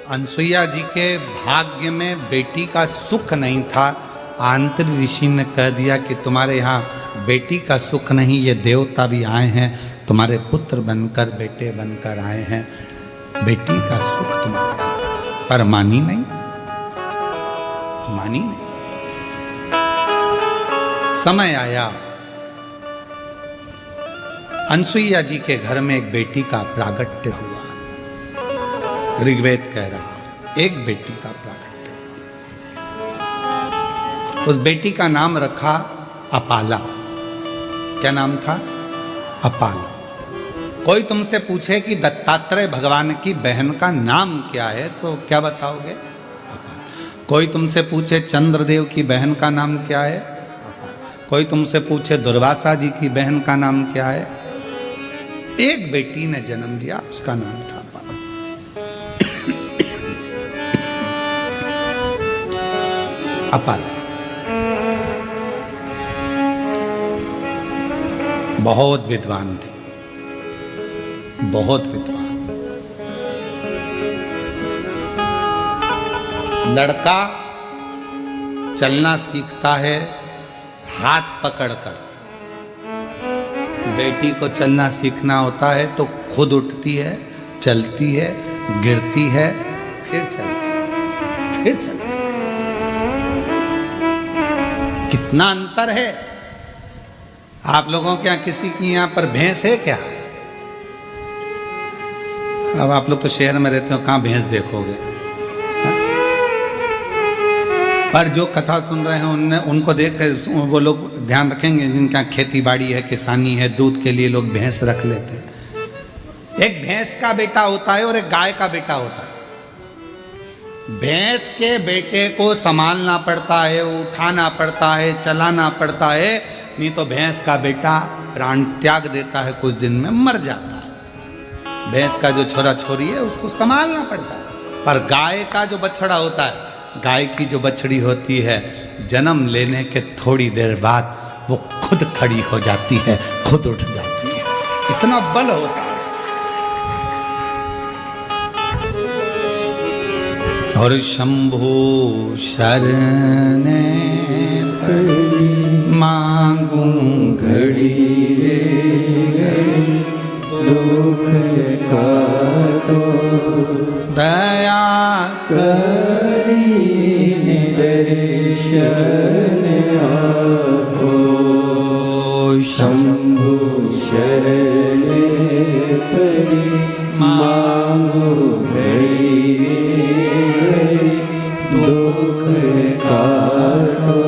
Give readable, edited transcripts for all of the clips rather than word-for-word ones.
अनसुईया जी के भाग्य में बेटी का सुख नहीं था। आंतरिक ऋषि ने कह दिया कि तुम्हारे यहाँ बेटी का सुख नहीं, ये देवता भी आए हैं, तुम्हारे पुत्र बनकर बेटे बनकर आए हैं, बेटी का सुख तुम्हारे यहाँ। पर मानी नहीं, मानी नहीं। समय आया, अनसुईया जी के घर में एक बेटी का प्रागट्य हुआ। ऋग्वेद कह रहा है एक बेटी का प्रागट्य। उस बेटी का नाम रखा अपाला। क्या नाम था? अपाला। कोई तुमसे पूछे कि दत्तात्रेय भगवान की बहन का नाम क्या है तो क्या बताओगे? अपाला। कोई तुमसे पूछे चंद्रदेव की बहन का नाम क्या है? अपाला। कोई तुमसे पूछे दुर्वासा जी की बहन का नाम क्या है? एक बेटी ने जन्म दिया, उसका नाम था अपाला। अपाला बहुत विद्वान थी, बहुत विद्वान। लड़का चलना सीखता है हाथ पकड़कर, बेटी को चलना सीखना होता है तो खुद उठती है, चलती है, गिरती है, फिर चलती है, फिर चलती है। कितना अंतर है। आप लोगों के यहाँ किसी की यहाँ पर भैंस है क्या? अब आप लोग तो शहर में रहते हो, कहाँ भैंस देखोगे? पर जो कथा सुन रहे हैं उनको देख वो लोग ध्यान रखेंगे जिनके यहाँ खेती बाड़ी है, किसानी है, दूध के लिए लोग भैंस रख लेते हैं। एक भैंस का बेटा होता है और एक गाय का बेटा होता है। भैंस के बेटे को संभालना पड़ता है, उठाना पड़ता है, चलाना पड़ता है, नहीं तो भैंस का बेटा प्राण त्याग देता है, कुछ दिन में मर जाता है। भैंस का जो छोरा छोरी है उसको संभालना पड़ता है। पर गाय का जो बछड़ा होता है, गाय की जो बछड़ी होती है, जन्म लेने के थोड़ी देर बाद वो खुद खड़ी हो जाती है, खुद उठ जाती है। इतना बल होता है। और शंभु शरण पड़ी मांगू घड़ी रे घड़ी, दुख काटो दया करी दर्शन आपो। शंभु शरण पड़ी मांगो घड़ी रे, दुख काटो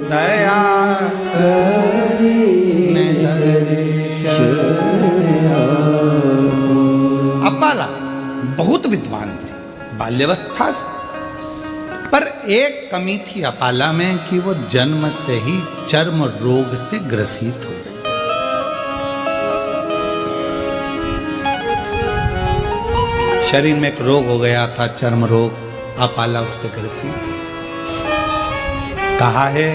दया करी दर्शन आपो। अपाला बहुत विद्वान थी बाल्यावस्था से, पर एक कमी थी अपाला में कि वो जन्म से ही चर्म रोग से ग्रसित हो गई। शरीर में एक रोग हो गया था, चर्म रोग। अपाला उससे ग्रसित थी। कहा है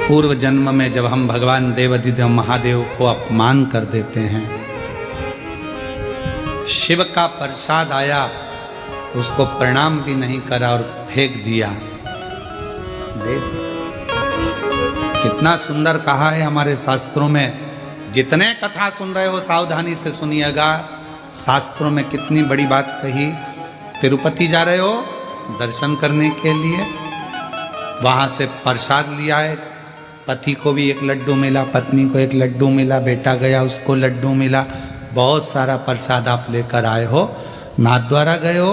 पूर्व जन्म में जब हम भगवान देवाधिदेव महादेव को अपमान कर देते हैं, शिव का प्रसाद आया, उसको प्रणाम भी नहीं करा और फेंक दिया। कितना सुंदर कहा है हमारे शास्त्रों में। जितने कथा सुन रहे हो सावधानी से सुनिएगा। शास्त्रों में कितनी बड़ी बात कही। तिरुपति जा रहे हो दर्शन करने के लिए, वहां से प्रसाद लिया है, पति को भी एक लड्डू मिला, पत्नी को एक लड्डू मिला, बेटा गया उसको लड्डू मिला, बहुत सारा प्रसाद आप लेकर आए हो। नाथद्वारा गए हो,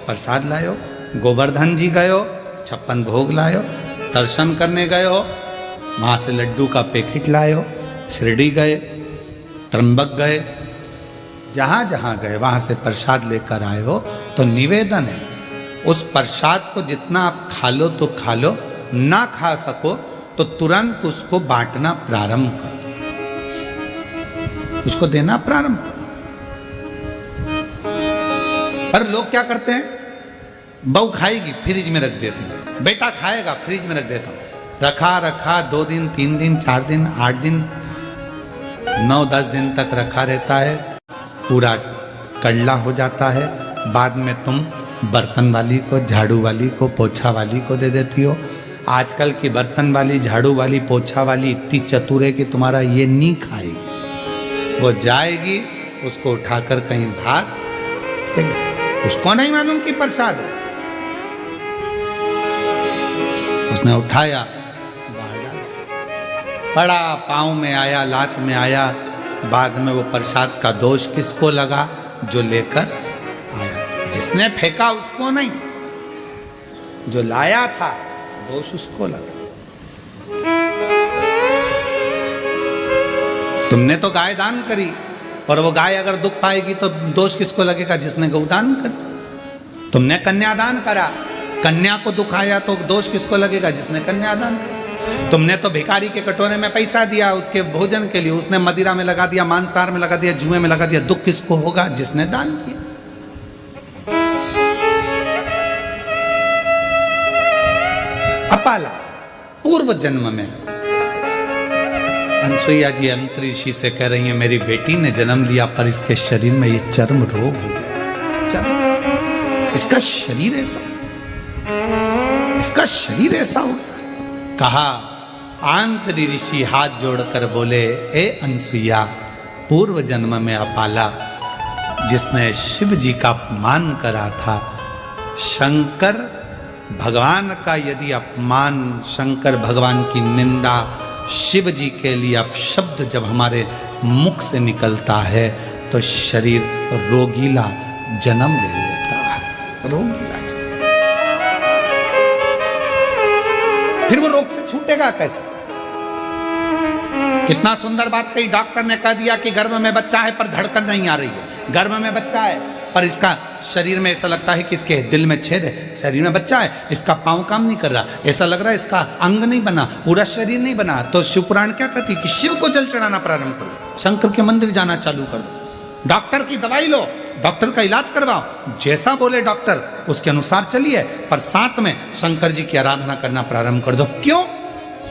प्रसाद लाए हो, गोवर्धन जी गए हो, 56 भोग लाए हो, दर्शन करने गए हो, वहाँ से लड्डू का पैकेट लाए हो, शिरडी गए, त्र्यंबक गए, जहाँ जहाँ गए वहाँ से प्रसाद लेकर आए हो। तो निवेदन है, उस प्रसाद को जितना आप खा लो तो खा लो, ना खा सको तो तुरंत उसको बांटना प्रारंभ कर दो, उसको देना प्रारंभ करो। पर लोग क्या करते हैं, बहू खाएगी फ्रिज में रख देते हैं, बेटा खाएगा फ्रिज में रख देता हूं, रखा रखा 2 दिन 3 दिन 4 दिन 8 दिन 9-10 दिन तक रखा रहता है, पूरा कड़ला हो जाता है, बाद में तुम बर्तन वाली को, झाड़ू वाली को, पोछा वाली को दे देती हो। आजकल की बर्तन वाली, झाड़ू वाली, पोछा वाली इतनी चतुर है कि तुम्हारा ये नहीं खाएगी। वो जाएगी, उसको उठाकर कहीं भाग फेंक दे। उसको नहीं मालूम कि प्रसाद है। उसने उठाया, बाहर डाल, पड़ा, पाँव में आया, लात में आया। बाद में वो प्रसाद का दोष किसको लगा? जो लेकर आया। जिसने फेंका उसको नहीं, जो लाया था दोष उसको लगा। तुमने तो गाय दान करी, और वो गाय अगर दुख पाएगी तो दोष किसको लगेगा? जिसने गौदान करी। तुमने कन्यादान करा, कन्या को दुख आया तो दोष किसको लगेगा? जिसने कन्यादान करा। तुमने तो भिखारी के कटोरे में पैसा दिया उसके भोजन के लिए, उसने मदिरा में लगा दिया, मांसाहार में लगा दिया, जुए में लगा दिया, दुख किसको होगा? जिसने दान किया। अपाला पूर्व जन्म में अनसुईया जी अंतरिषि से कह रही है, मेरी बेटी ने जन्म लिया पर इसके शरीर में ये चर्म रोग हो गया। चर्म, इसका शरीर ऐसा, इसका शरीर ऐसा हो गया। कहा, आंतरी ऋषि हाथ जोड़कर बोले, ए अनसुईया, पूर्व जन्म में अपाला जिसने शिव जी का अपमान करा था, शंकर भगवान का यदि अपमान, शंकर भगवान की निंदा, शिव जी के लिए अपशब्द जब हमारे मुख से निकलता है तो शरीर रोगीला जन्म ले लेता है। रोगीला जन्म, फिर वो रोग से छूटेगा कैसे? कितना सुंदर बात कही। डॉक्टर ने कह दिया कि गर्भ में बच्चा है पर धड़कन नहीं आ रही है। गर्भ में बच्चा है पर इसका शरीर में ऐसा लगता है कि इसके दिल में छेद है। शरीर में बच्चा है, इसका पांव काम नहीं कर रहा, ऐसा लग रहा है इसका अंग नहीं बना, पूरा शरीर नहीं बना। तो शिव पुराण क्या कहती कि शिव को जल चढ़ाना प्रारंभ करो, शंकर के मंदिर जाना चालू कर दो, डॉक्टर की दवाई लो, डॉक्टर का इलाज करवाओ, जैसा बोले डॉक्टर उसके अनुसार चलिए, पर साथ में शंकर जी की आराधना करना प्रारंभ कर दो। क्यों?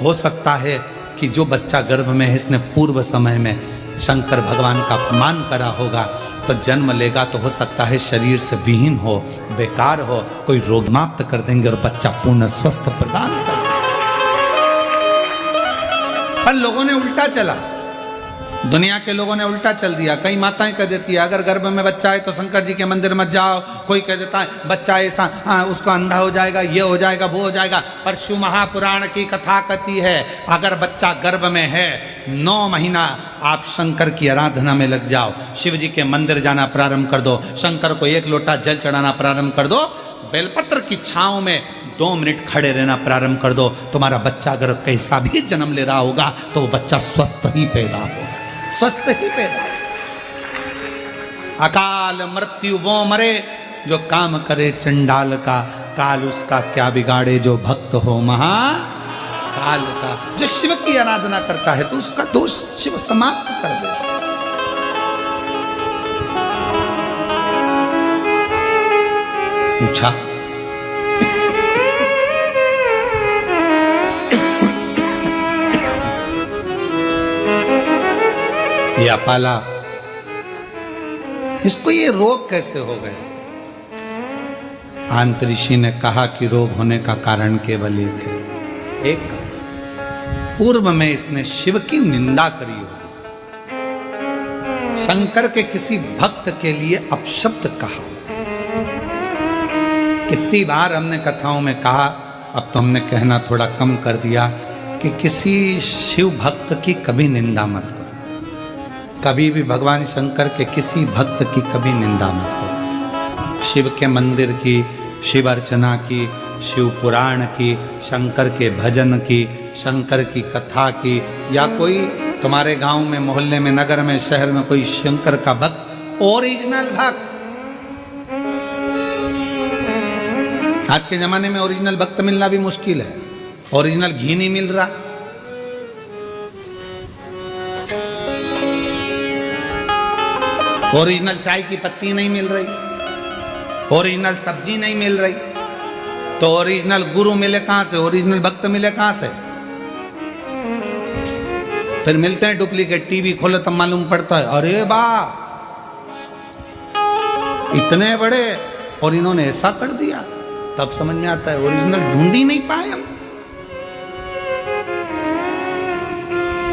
हो सकता है कि जो बच्चा गर्भ में है इसने पूर्व समय में शंकर भगवान का अपमान करा होगा, तो जन्म लेगा तो हो सकता है शरीर से विहीन हो, बेकार हो, कोई रोग समाप्त कर देंगे और बच्चा पूर्ण स्वस्थ प्रदान कर देंगे। पर लोगों ने उल्टा चला, दुनिया के लोगों ने उल्टा चल दिया। कई माताएं कह देती है अगर गर्भ में बच्चा है तो शंकर जी के मंदिर मत जाओ। कोई कह देता है बच्चा ऐसा उसका अंधा हो जाएगा, ये हो जाएगा, वो हो जाएगा। पर शिव महापुराण की कथा कहती है अगर बच्चा गर्भ में है 9 महीना आप शंकर की आराधना में लग जाओ, शिव जी के मंदिर जाना प्रारंभ कर दो, शंकर को 1 लोटा जल चढ़ाना प्रारंभ कर दो, बेलपत्र की छांव में 2 मिनट खड़े रहना प्रारंभ कर दो। तुम्हारा बच्चा अगर कैसा भी जन्म ले रहा होगा तो वो बच्चा स्वस्थ ही पैदा होगा, स्वस्थ ही पैदा। अकाल मृत्यु वो मरे जो काम करे चंडाल का, काल उसका क्या बिगाड़े जो भक्त हो महाकाल का। जो शिव की आराधना करता है तो उसका दोष शिव समाप्त कर दे। पूछा ये अपाला, इसको ये रोग कैसे हो गए? अंतरिषि ने कहा कि रोग होने का कारण केवल एक है। एक, पूर्व में इसने शिव की निंदा करी होगी, शंकर के किसी भक्त के लिए अपशब्द कहा। कितनी बार हमने कथाओं में कहा, अब तो हमने कहना थोड़ा कम कर दिया कि किसी शिव भक्त की कभी निंदा मत करो। कभी भी भगवान शंकर के किसी भक्त की कभी निंदा मत करो। शिव के मंदिर की, शिव अर्चना की, शिव पुराण की, शंकर के भजन की, शंकर की कथा की, या कोई तुम्हारे गांव में, मोहल्ले में, नगर में, शहर में कोई शंकर का भक्त, ओरिजिनल भक्त। आज के जमाने में ओरिजिनल भक्त मिलना भी मुश्किल है। ओरिजिनल घी नहीं मिल रहा, ओरिजिनल चाय की पत्ती नहीं मिल रही, ओरिजिनल सब्जी नहीं मिल रही, तो ओरिजिनल गुरु मिले कहां से, ओरिजिनल भक्त मिले कहां से? फिर मिलते हैं डुप्लीकेट। टीवी खोलो तब मालूम पड़ता है अरे बा इतने बड़े, और इन्होंने ऐसा कर दिया। तब समझ में आता है ओरिजिनल ढूंढ ही नहीं पाए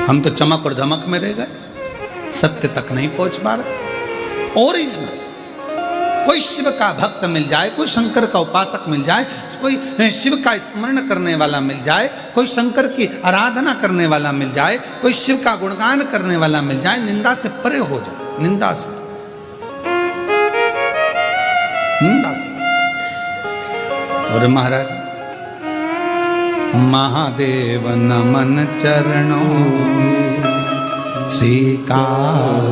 हम तो चमक और धमक में रह गए, सत्य तक नहीं पहुंच पा रहे। ओरिजिनल कोई शिव का भक्त मिल जाए, कोई शंकर का उपासक मिल जाए, कोई शिव का स्मरण करने वाला मिल जाए, कोई शंकर की आराधना करने वाला मिल जाए, कोई शिव का गुणगान करने वाला मिल जाए, निंदा से परे हो जाए, निंदा से, निंदा से। और महाराज महादेव नमन चरणों स्वीकार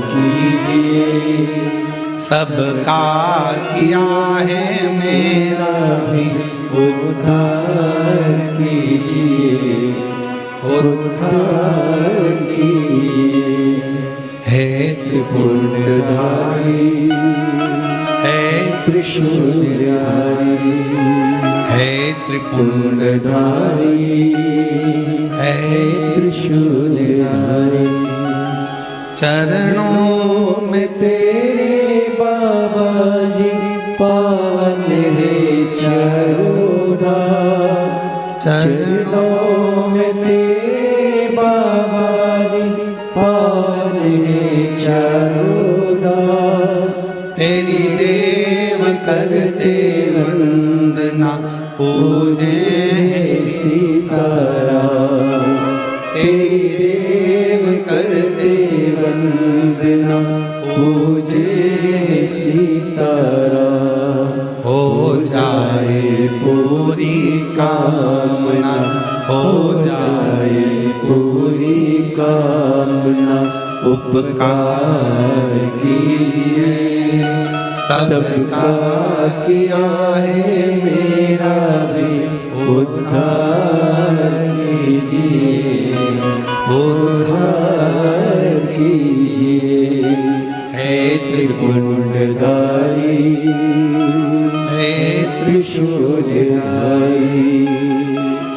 कीजिए, सबका किया है मेरा भी उद्धार कीजिए, उद्धार कीजिए। है त्रिपुंडधारी, है त्रिशूलधारी, है त्रिपुंडधारी, है त्रिशूलधारी। चरणों में तेरे बाबा जी पावन है चरोदा, चरणों में तेरे बाबा जी पावन है चरोदा। तेरी देव करते वंदना पूजे सीताराम, तेरी देव करते वंदना पूजे सीताराम। हो जाए पूरी कामना, हो जाए पूरी कामना, उपकार कीजिए, सबका किया है मेरा भी उद्धार कीजिए, उद्धार कीजिए। है त्रिपुंडधारी, है त्रिशूलधारी,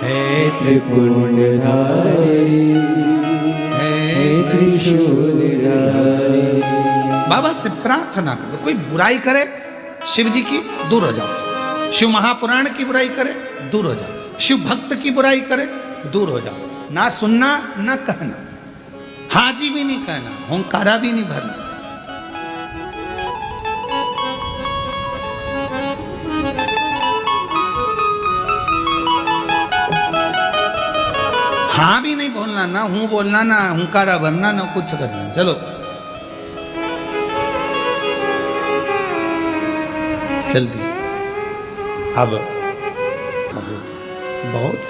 है त्रिपुंडधारी, है त्रिशूलधारी। बाबा से प्रार्थना करो, कोई बुराई करे शिव जी की, दूर हो जाओ। शिव महापुराण की बुराई करे, दूर हो जाओ। शिव भक्त की बुराई करे, दूर हो जाओ। ना सुनना ना कहना, हाजी भी नहीं कहना, होंकारा भी नहीं भरना। हाँ भी नहीं बोलना, ना हूं बोलना, ना हुंकारा भरना, ना कुछ करना। चलो जल्दी। अब बहुत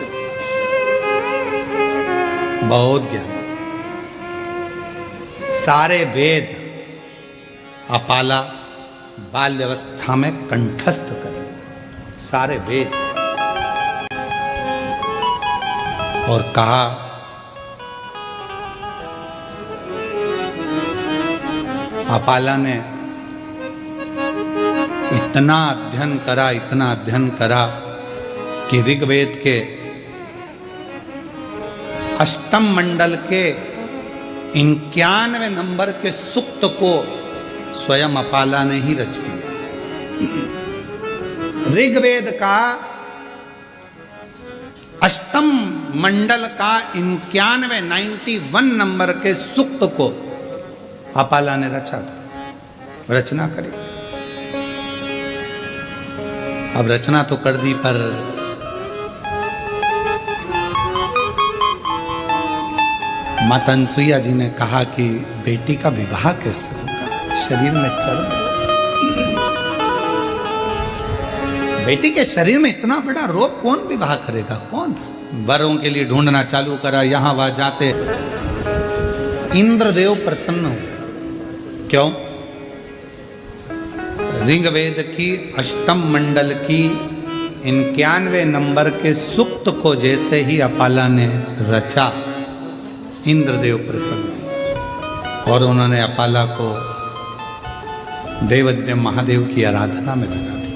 बहुत ज्ञान, सारे वेद अपाला बाल्यावस्था में कंठस्थ कर, सारे वेद। और कहा अपाला ने इतना अध्ययन करा, इतना अध्ययन करा कि ऋग्वेद के अष्टम मंडल के 91 नंबर के सूक्त को स्वयं अपाला ने ही रच दिया। ऋग्वेद का अष्टम मंडल का 91 नंबर के सूक्त को अपाला ने रचा था, रचना करी। अब रचना तो कर दी, पर माता अनसुईया जी ने कहा कि बेटी का विवाह कैसे होगा, शरीर में चर्म, बेटी के शरीर में इतना बड़ा रोग, कौन विवाह करेगा, कौन? वरों के लिए ढूंढना चालू करा, यहां वहां जाते। इंद्रदेव प्रसन्न हुए। क्यों? ऋग्वेद की अष्टम मंडल की 91 नंबर के सूक्त को जैसे ही अपाला ने रचा, इंद्रदेव प्रसन्न, और उन्होंने अपाला को देवाधिदेव महादेव की आराधना में लगा दिया।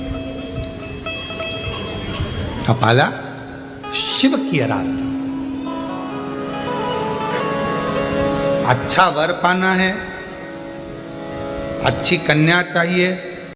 अपाला शिव की आराधना। अच्छा वर पाना है, अच्छी कन्या चाहिए,